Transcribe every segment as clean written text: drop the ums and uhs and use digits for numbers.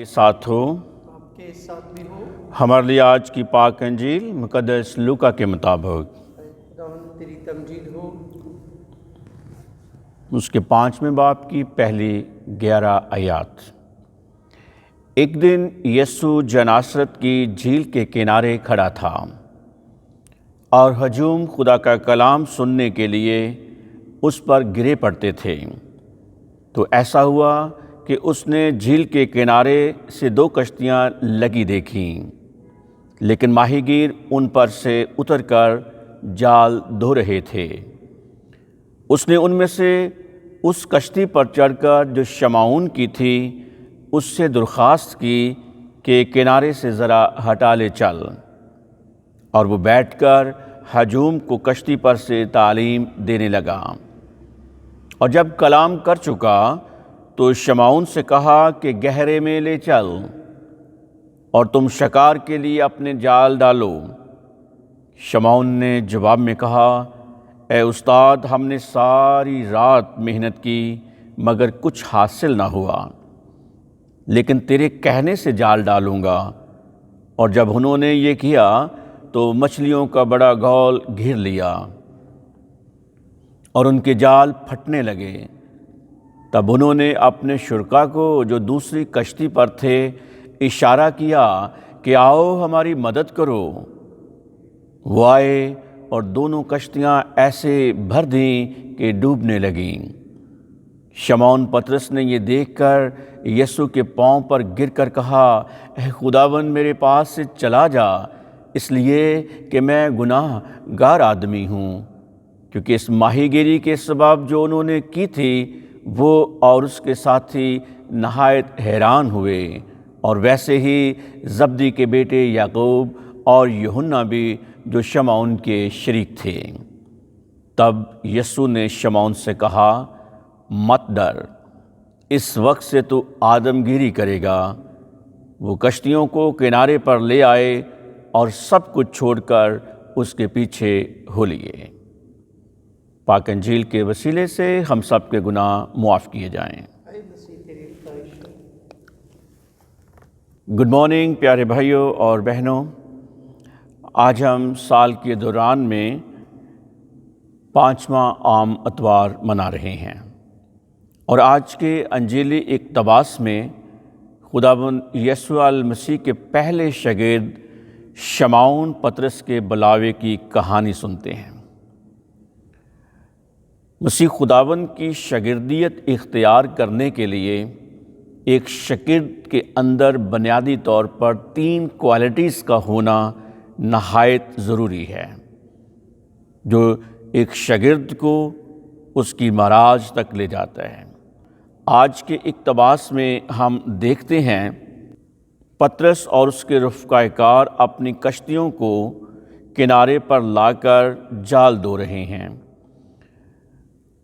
کے ساتھ ہو، آپ کے ساتھ بھی ہو۔ ہمارے لیے آج کی پاک انجیل مقدس لوکا کے مطابق خداوند تیری تمجید ہو۔ اس کے 5ویں باب کی پہلی 11 آیات۔ ایک دن یسوع جناسرت کی جھیل کے کنارے کھڑا تھا اور ہجوم خدا کا کلام سننے کے لیے اس پر گرے پڑتے تھے۔ تو ایسا ہوا کہ اس نے جھیل کے کنارے سے 2 کشتیاں لگی دیکھیں، لیکن ماہی گیر ان پر سے اتر کر جال دھو رہے تھے۔ اس نے ان میں سے اس کشتی پر چڑھ کر جو شمعون کی تھی اس سے درخواست کی کہ کنارے سے ذرا ہٹا لے چل، اور وہ بیٹھ کر ہجوم کو کشتی پر سے تعلیم دینے لگا۔ اور جب کلام کر چکا تو شمعون سے کہا کہ گہرے میں لے چل اور تم شکار کے لیے اپنے جال ڈالو۔ شمعون نے جواب میں کہا، اے استاد، ہم نے ساری رات محنت کی مگر کچھ حاصل نہ ہوا، لیکن تیرے کہنے سے جال ڈالوں گا۔ اور جب انہوں نے یہ کیا تو مچھلیوں کا بڑا گول گھیر لیا اور ان کے جال پھٹنے لگے۔ تب انہوں نے اپنے شرکا کو جو دوسری کشتی پر تھے اشارہ کیا کہ آؤ ہماری مدد کرو۔ وہ آئے اور دونوں کشتیاں ایسے بھر دیں کہ ڈوبنے لگیں۔ شمعون پطرس نے یہ دیکھ کر یسوع کے پاؤں پر گر کر کہا، اے خداوند، میرے پاس سے چلا جا، اس لیے کہ میں گناہ گار آدمی ہوں۔ کیونکہ اس ماہی گیری کے سبب جو انہوں نے کی تھی وہ اور اس کے ساتھی نہایت حیران ہوئے، اور ویسے ہی زبدی کے بیٹے یعقوب اور یوحنا بھی جو شمعون کے شریک تھے۔ تب یسوع نے شمعون سے کہا، مت ڈر، اس وقت سے تو آدم گیری کرے گا۔ وہ کشتیوں کو کنارے پر لے آئے اور سب کچھ چھوڑ کر اس کے پیچھے ہو لیے۔ پاک انجیل کے وسیلے سے ہم سب کے گناہ معاف کیے جائیں۔ اے مسیح تیری ستائش ہو۔ گڈ مارننگ پیارے بھائیوں اور بہنوں، آج ہم سال کے دوران میں 5واں عام اتوار منا رہے ہیں، اور آج کے انجیلی اقتباس میں خداوند یسوع المسیح کے پہلے شاگرد شمعون پطرس کے بلاوے کی کہانی سنتے ہیں۔ مسیح خداوند کی شاگردیت اختیار کرنے کے لیے ایک شاگرد کے اندر بنیادی طور پر 3 کوالٹیز کا ہونا نہایت ضروری ہے، جو ایک شاگرد کو اس کی معراج تک لے جاتا ہے۔ آج کے اقتباس میں ہم دیکھتے ہیں پطرس اور اس کے رفقائے کار اپنی کشتیوں کو کنارے پر لا کر جال دھو رہے ہیں،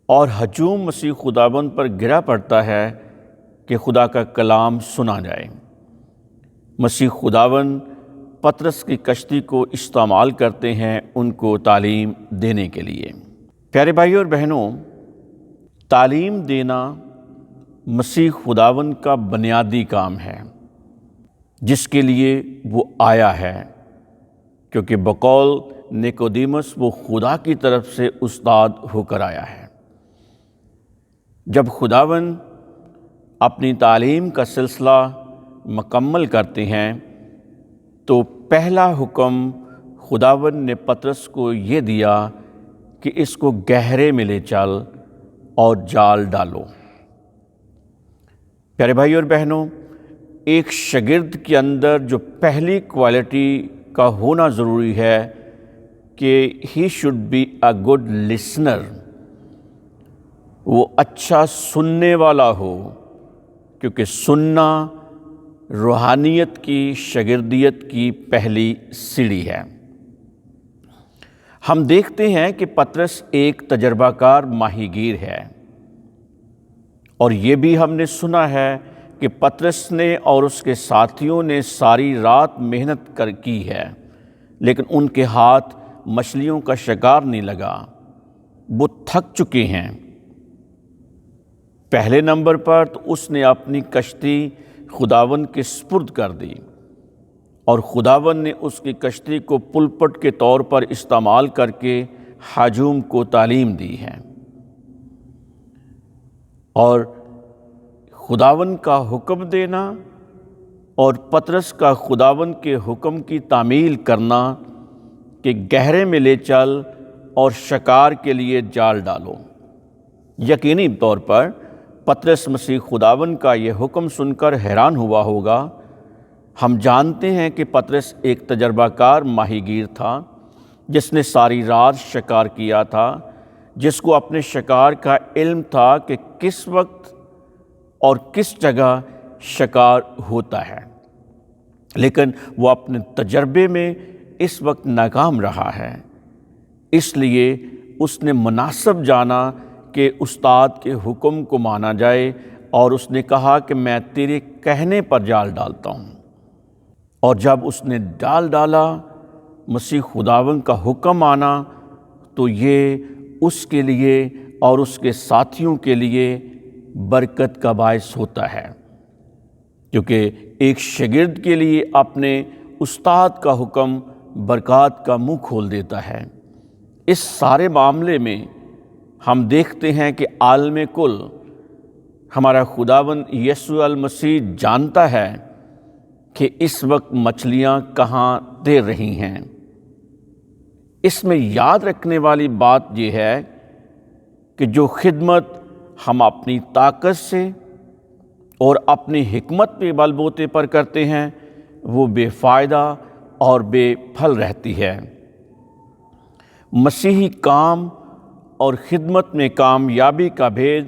اور ہجوم مسیح خداوند پر گرا پڑتا ہے کہ خدا کا کلام سنا جائے۔ مسیح خداوند پطرس کی کشتی کو استعمال کرتے ہیں ان کو تعلیم دینے کے لیے۔ پیارے بھائیوں اور بہنوں، تعلیم دینا مسیح خداوند کا بنیادی کام ہے جس کے لیے وہ آیا ہے، کیونکہ بقول نیکودیمس وہ خدا کی طرف سے استاد ہو کر آیا ہے۔ جب خداوند اپنی تعلیم کا سلسلہ مکمل کرتے ہیں تو پہلا حکم خداوند نے پطرس کو یہ دیا کہ اس کو گہرے میں لے چل اور جال ڈالو۔ پیارے بھائیوں اور بہنوں، ایک شاگرد کے اندر جو پہلی کوالٹی کا ہونا ضروری ہے کہ he should be a good listener, وہ اچھا سننے والا ہو، کیونکہ سننا روحانیت کی شاگردیت کی پہلی سیڑھی ہے۔ ہم دیکھتے ہیں کہ پطرس ایک تجربہ کار ماہی گیر ہے، اور یہ بھی ہم نے سنا ہے کہ پطرس نے اور اس کے ساتھیوں نے ساری رات محنت کی ہے، لیکن ان کے ہاتھ مچھلیوں کا شکار نہیں لگا، وہ تھک چکے ہیں۔ پہلے نمبر پر تو اس نے اپنی کشتی خداوند کے سپرد کر دی، اور خداوند نے اس کی کشتی کو پلپٹ کے طور پر استعمال کر کے ہجوم کو تعلیم دی ہے۔ اور خداوند کا حکم دینا اور پطرس کا خداوند کے حکم کی تعمیل کرنا کہ گہرے میں لے چل اور شکار کے لیے جال ڈالو۔ یقینی طور پر پطرس مسیح خداوند کا یہ حکم سن کر حیران ہوا ہوگا۔ ہم جانتے ہیں کہ پطرس ایک تجربہ کار ماہی گیر تھا، جس نے ساری رات شکار کیا تھا، جس کو اپنے شکار کا علم تھا کہ کس وقت اور کس جگہ شکار ہوتا ہے، لیکن وہ اپنے تجربے میں اس وقت ناکام رہا ہے۔ اس لیے اس نے مناسب جانا کہ استاد کے حکم کو مانا جائے، اور اس نے کہا کہ میں تیرے کہنے پر جال ڈالتا ہوں۔ اور جب اس نے جال ڈالا، مسیح خداوند کا حکم مانا، تو یہ اس کے لیے اور اس کے ساتھیوں کے لیے برکت کا باعث ہوتا ہے، کیونکہ ایک شاگرد کے لیے اپنے استاد کا حکم برکات کا منہ کھول دیتا ہے۔ اس سارے معاملے میں ہم دیکھتے ہیں کہ عالم کل ہمارا خداوند یسوع المسیح جانتا ہے کہ اس وقت مچھلیاں کہاں تیر رہی ہیں۔ اس میں یاد رکھنے والی بات یہ ہے کہ جو خدمت ہم اپنی طاقت سے اور اپنی حکمت پہ بل بوتے پر کرتے ہیں، وہ بے فائدہ اور بے پھل رہتی ہے۔ مسیحی کام اور خدمت میں کامیابی کا بھید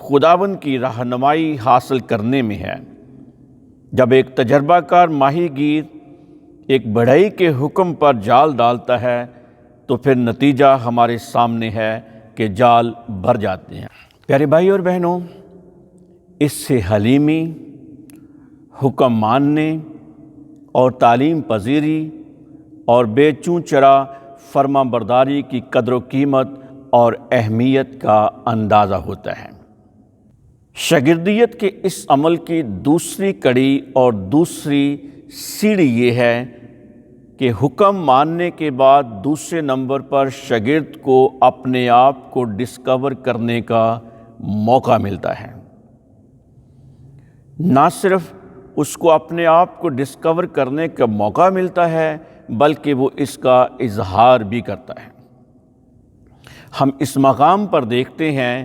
خداوند کی رہنمائی حاصل کرنے میں ہے۔ جب ایک تجربہ کار ماہی گیر ایک بڑھئی کے حکم پر جال ڈالتا ہے، تو پھر نتیجہ ہمارے سامنے ہے کہ جال بھر جاتے ہیں۔ پیارے بھائی اور بہنوں، اس سے حلیمی، حکم ماننے اور تعلیم پذیری اور بے چوں چرا فرما برداری کی قدر و قیمت اور اہمیت کا اندازہ ہوتا ہے۔ شاگردیت کے اس عمل کی دوسری کڑی اور دوسری سیڑھی یہ ہے کہ حکم ماننے کے بعد دوسرے نمبر پر شاگرد کو اپنے آپ کو ڈسکور کرنے کا موقع ملتا ہے۔ نہ صرف اس کو اپنے آپ کو ڈسکور کرنے کا موقع ملتا ہے، بلکہ وہ اس کا اظہار بھی کرتا ہے۔ ہم اس مقام پر دیکھتے ہیں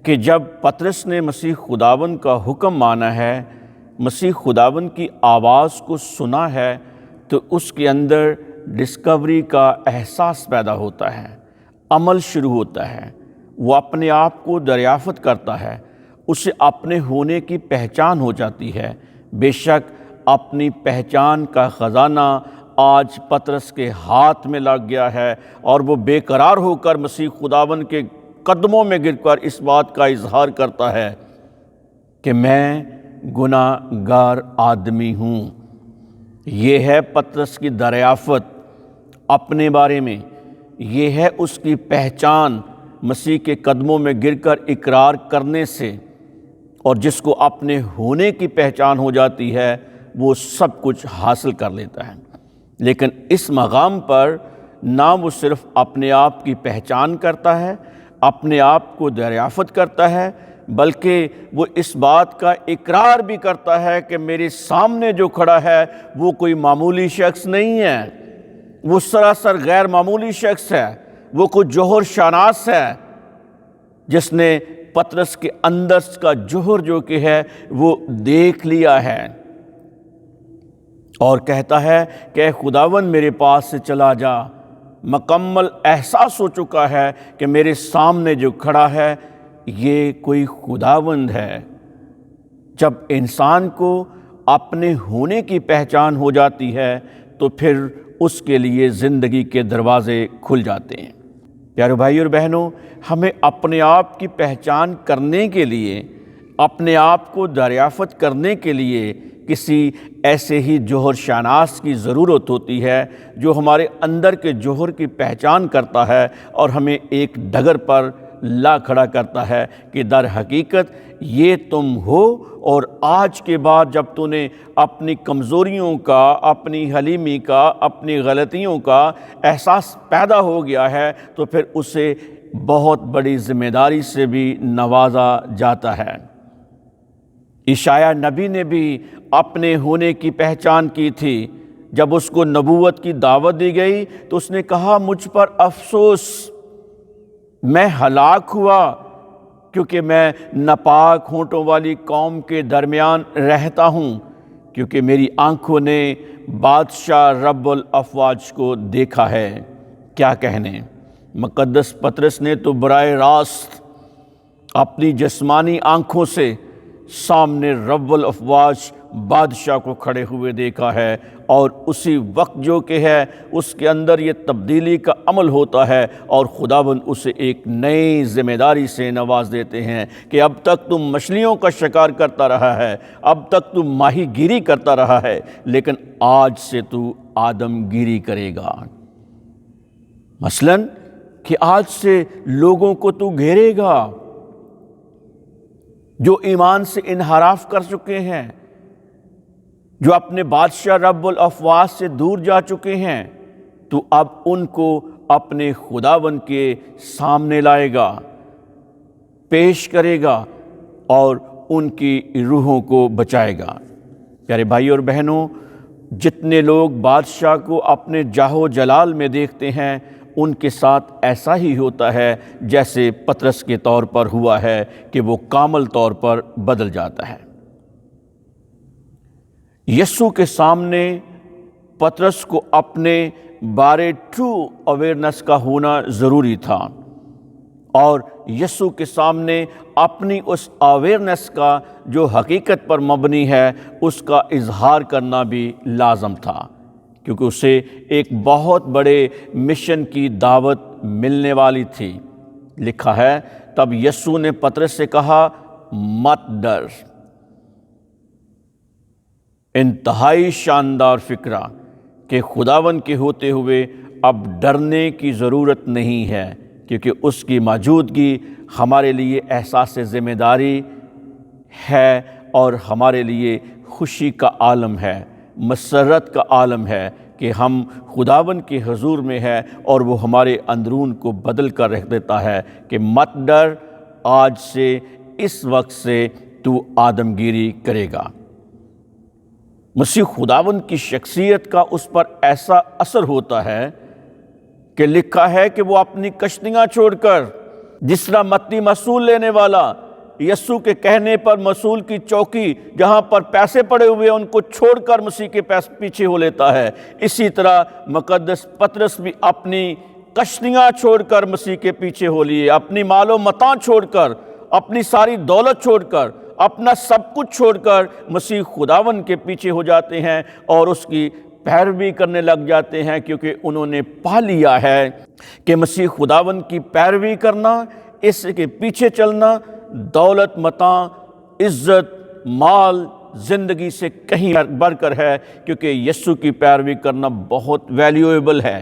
کہ جب پطرس نے مسیح خداوند کا حکم مانا ہے، مسیح خداوند کی آواز کو سنا ہے، تو اس کے اندر ڈسکوری کا احساس پیدا ہوتا ہے، عمل شروع ہوتا ہے۔ وہ اپنے آپ کو دریافت کرتا ہے، اسے اپنے ہونے کی پہچان ہو جاتی ہے۔ بے شک اپنی پہچان کا خزانہ آج پطرس کے ہاتھ میں لگ گیا ہے، اور وہ بے قرار ہو کر مسیح خداوند کے قدموں میں گر کر اس بات کا اظہار کرتا ہے کہ میں گناہ گار آدمی ہوں۔ یہ ہے پطرس کی دریافت اپنے بارے میں، یہ ہے اس کی پہچان مسیح کے قدموں میں گر کر اقرار کرنے سے، اور جس کو اپنے ہونے کی پہچان ہو جاتی ہے وہ سب کچھ حاصل کر لیتا ہے۔ لیکن اس مقام پر نہ وہ صرف اپنے آپ کی پہچان کرتا ہے، اپنے آپ کو دریافت کرتا ہے، بلکہ وہ اس بات کا اقرار بھی کرتا ہے کہ میرے سامنے جو کھڑا ہے وہ کوئی معمولی شخص نہیں ہے، وہ سراسر غیر معمولی شخص ہے، وہ کوئی جوہر شناس ہے، جس نے پطرس کے اندر کا جوہر جو کہ ہے وہ دیکھ لیا ہے، اور کہتا ہے کہ اے خداوند میرے پاس سے چلا جا۔ مکمل احساس ہو چکا ہے کہ میرے سامنے جو کھڑا ہے یہ کوئی خداوند ہے۔ جب انسان کو اپنے ہونے کی پہچان ہو جاتی ہے تو پھر اس کے لیے زندگی کے دروازے کھل جاتے ہیں۔ پیارے بھائی اور بہنوں، ہمیں اپنے آپ کی پہچان کرنے کے لیے، اپنے آپ کو دریافت کرنے کے لیے کسی ایسے ہی جوہر شناس کی ضرورت ہوتی ہے جو ہمارے اندر کے جوہر کی پہچان کرتا ہے اور ہمیں ایک ڈگر پر لا کھڑا کرتا ہے کہ در حقیقت یہ تم ہو، اور آج کے بعد جب تو نے اپنی کمزوریوں کا، اپنی حلیمی کا، اپنی غلطیوں کا احساس پیدا ہو گیا ہے تو پھر اسے بہت بڑی ذمہ داری سے بھی نوازا جاتا ہے۔ عیسیٰ نبی نے بھی اپنے ہونے کی پہچان کی تھی۔ جب اس کو نبوت کی دعوت دی گئی تو اس نے کہا مجھ پر افسوس، میں ہلاک ہوا کیونکہ میں ناپاک ہونٹوں والی قوم کے درمیان رہتا ہوں، کیونکہ میری آنکھوں نے بادشاہ رب الافواج کو دیکھا ہے۔ کیا کہنے، مقدس پطرس نے تو براہ راست اپنی جسمانی آنکھوں سے سامنے رب الافواج بادشاہ کو کھڑے ہوئے دیکھا ہے، اور اسی وقت جو کہ ہے اس کے اندر یہ تبدیلی کا عمل ہوتا ہے، اور خداوند اسے ایک نئی ذمہ داری سے نواز دیتے ہیں کہ اب تک تم مچھلیوں کا شکار کرتا رہا ہے، اب تک تم ماہی گیری کرتا رہا ہے، لیکن آج سے تو آدم گیری کرے گا۔ مثلاً کہ آج سے لوگوں کو تو گھیرے گا جو ایمان سے انحراف کر چکے ہیں، جو اپنے بادشاہ رب الافواج سے دور جا چکے ہیں، تو اب ان کو اپنے خداوند کے سامنے لائے گا، پیش کرے گا اور ان کی روحوں کو بچائے گا۔ پیارے بھائی اور بہنوں، جتنے لوگ بادشاہ کو اپنے جاہ و جلال میں دیکھتے ہیں ان کے ساتھ ایسا ہی ہوتا ہے جیسے پطرس کے طور پر ہوا ہے کہ وہ کامل طور پر بدل جاتا ہے۔ یسوع کے سامنے پطرس کو اپنے بارے ٹرو اویئرنس کا ہونا ضروری تھا، اور یسوع کے سامنے اپنی اس اویئرنس کا جو حقیقت پر مبنی ہے اس کا اظہار کرنا بھی لازم تھا، کیونکہ اسے ایک بہت بڑے مشن کی دعوت ملنے والی تھی۔ لکھا ہے تب یسوع نے پطرس سے کہا مت ڈر۔ انتہائی شاندار فکرہ کہ خداوند کے ہوتے ہوئے اب ڈرنے کی ضرورت نہیں ہے، کیونکہ اس کی موجودگی ہمارے لیے احساس ذمہ داری ہے اور ہمارے لیے خوشی کا عالم ہے، مسرت کا عالم ہے کہ ہم خداوند کے حضور میں ہے، اور وہ ہمارے اندرون کو بدل کر رکھ دیتا ہے کہ مت ڈر، آج سے اس وقت سے تو آدمگیری کرے گا۔ مسیح خداوند کی شخصیت کا اس پر ایسا اثر ہوتا ہے کہ لکھا ہے کہ وہ اپنی کشتیاں چھوڑ کر، جس طرح متی مصول لینے والا یسوع کے کہنے پر مصول کی چوکی جہاں پر پیسے پڑے ہوئے ان کو چھوڑ کر مسیح کے پیچھے ہو لیتا ہے، اسی طرح مقدس پطرس بھی اپنی کشتیاں چھوڑ کر مسیح کے پیچھے ہو لیے، اپنی مال و متاع چھوڑ کر، اپنی ساری دولت چھوڑ کر، اپنا سب کچھ چھوڑ کر مسیح خداوند کے پیچھے ہو جاتے ہیں اور اس کی پیروی کرنے لگ جاتے ہیں، کیونکہ انہوں نے پا لیا ہے کہ مسیح خداوند کی پیروی کرنا، اس کے پیچھے چلنا دولت متاع، عزت، مال، زندگی سے کہیں بڑھ کر ہے، کیونکہ یسوع کی پیروی کرنا بہت ویلیویبل ہے۔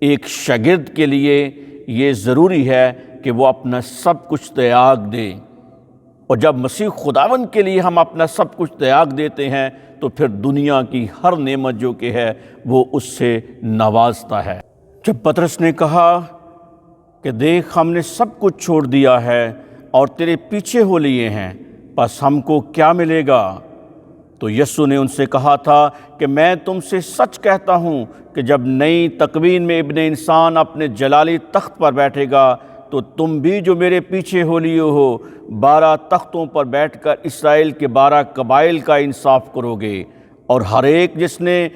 ایک شاگرد کے لیے یہ ضروری ہے کہ وہ اپنا سب کچھ تیاگ دے، اور جب مسیح خداوند کے لیے ہم اپنا سب کچھ تیاگ دیتے ہیں تو پھر دنیا کی ہر نعمت جو کہ ہے وہ اس سے نوازتا ہے۔ جب پطرس نے کہا کہ دیکھ ہم نے سب کچھ چھوڑ دیا ہے اور تیرے پیچھے ہو لیے ہیں، پس ہم کو کیا ملے گا؟ تو یسوع نے ان سے کہا تھا کہ میں تم سے سچ کہتا ہوں کہ جب نئی تکوین میں ابن انسان اپنے جلالی تخت پر بیٹھے گا تو تم بھی جو میرے پیچھے ہو لیے ہو 12 تختوں پر بیٹھ کر اسرائیل کے 12 قبائل کا انصاف کرو گے، اور ہر ایک جس نے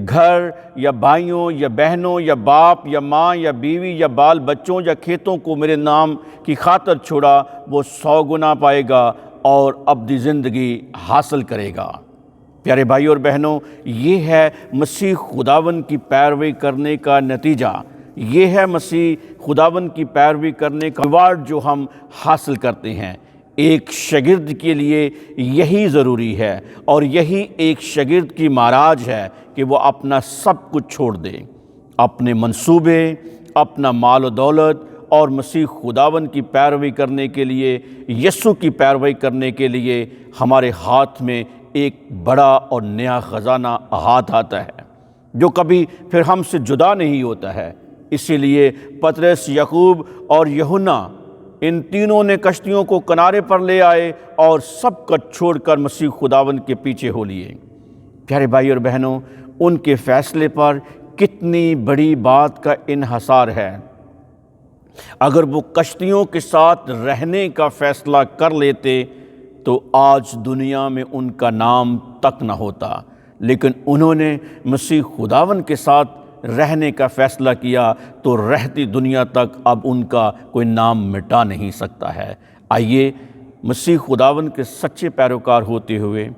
گھر یا بھائیوں یا بہنوں یا باپ یا ماں یا بیوی یا بال بچوں یا کھیتوں کو میرے نام کی خاطر چھوڑا وہ 100 گنا پائے گا اور ابدی زندگی حاصل کرے گا۔ پیارے بھائی اور بہنوں، یہ ہے مسیح خداوند کی پیروی کرنے کا نتیجہ، یہ ہے مسیح خداوند کی پیروی کرنے کا ریوارڈ جو ہم حاصل کرتے ہیں۔ ایک شاگرد کے لیے یہی ضروری ہے، اور یہی ایک شاگرد کی معراج ہے کہ وہ اپنا سب کچھ چھوڑ دے، اپنے منصوبے، اپنا مال و دولت، اور مسیح خداوند کی پیروی کرنے کے لیے، یسوع کی پیروی کرنے کے لیے ہمارے ہاتھ میں ایک بڑا اور نیا خزانہ ہاتھ آتا ہے جو کبھی پھر ہم سے جدا نہیں ہوتا ہے۔ اسی لیے پطرس، یعقوب اور یوحنا ان تینوں نے کشتیوں کو کنارے پر لے آئے اور سب کچھ چھوڑ کر مسیح خداوند کے پیچھے ہو لیے۔ پیارے بھائی اور بہنوں، ان کے فیصلے پر کتنی بڑی بات کا انحصار ہے۔ اگر وہ کشتیوں کے ساتھ رہنے کا فیصلہ کر لیتے تو آج دنیا میں ان کا نام تک نہ ہوتا، لیکن انہوں نے مسیح خداوند کے ساتھ رہنے کا فیصلہ کیا تو رہتی دنیا تک اب ان کا کوئی نام مٹا نہیں سکتا ہے۔ آئیے مسیح خداوند کے سچے پیروکار ہوتے ہوئے،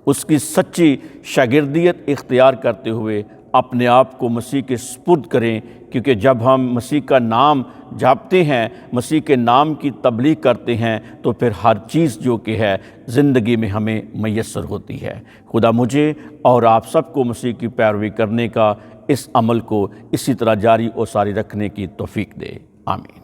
اس کی سچی شاگردیت اختیار کرتے ہوئے اپنے آپ کو مسیح کے سپرد کریں، کیونکہ جب ہم مسیح کا نام جپتے ہیں، مسیح کے نام کی تبلیغ کرتے ہیں، تو پھر ہر چیز جو کہ ہے زندگی میں ہمیں میسر ہوتی ہے۔ خدا مجھے اور آپ سب کو مسیح کی پیروی کرنے کا اس عمل کو اسی طرح جاری و ساری رکھنے کی توفیق دے۔ آمین۔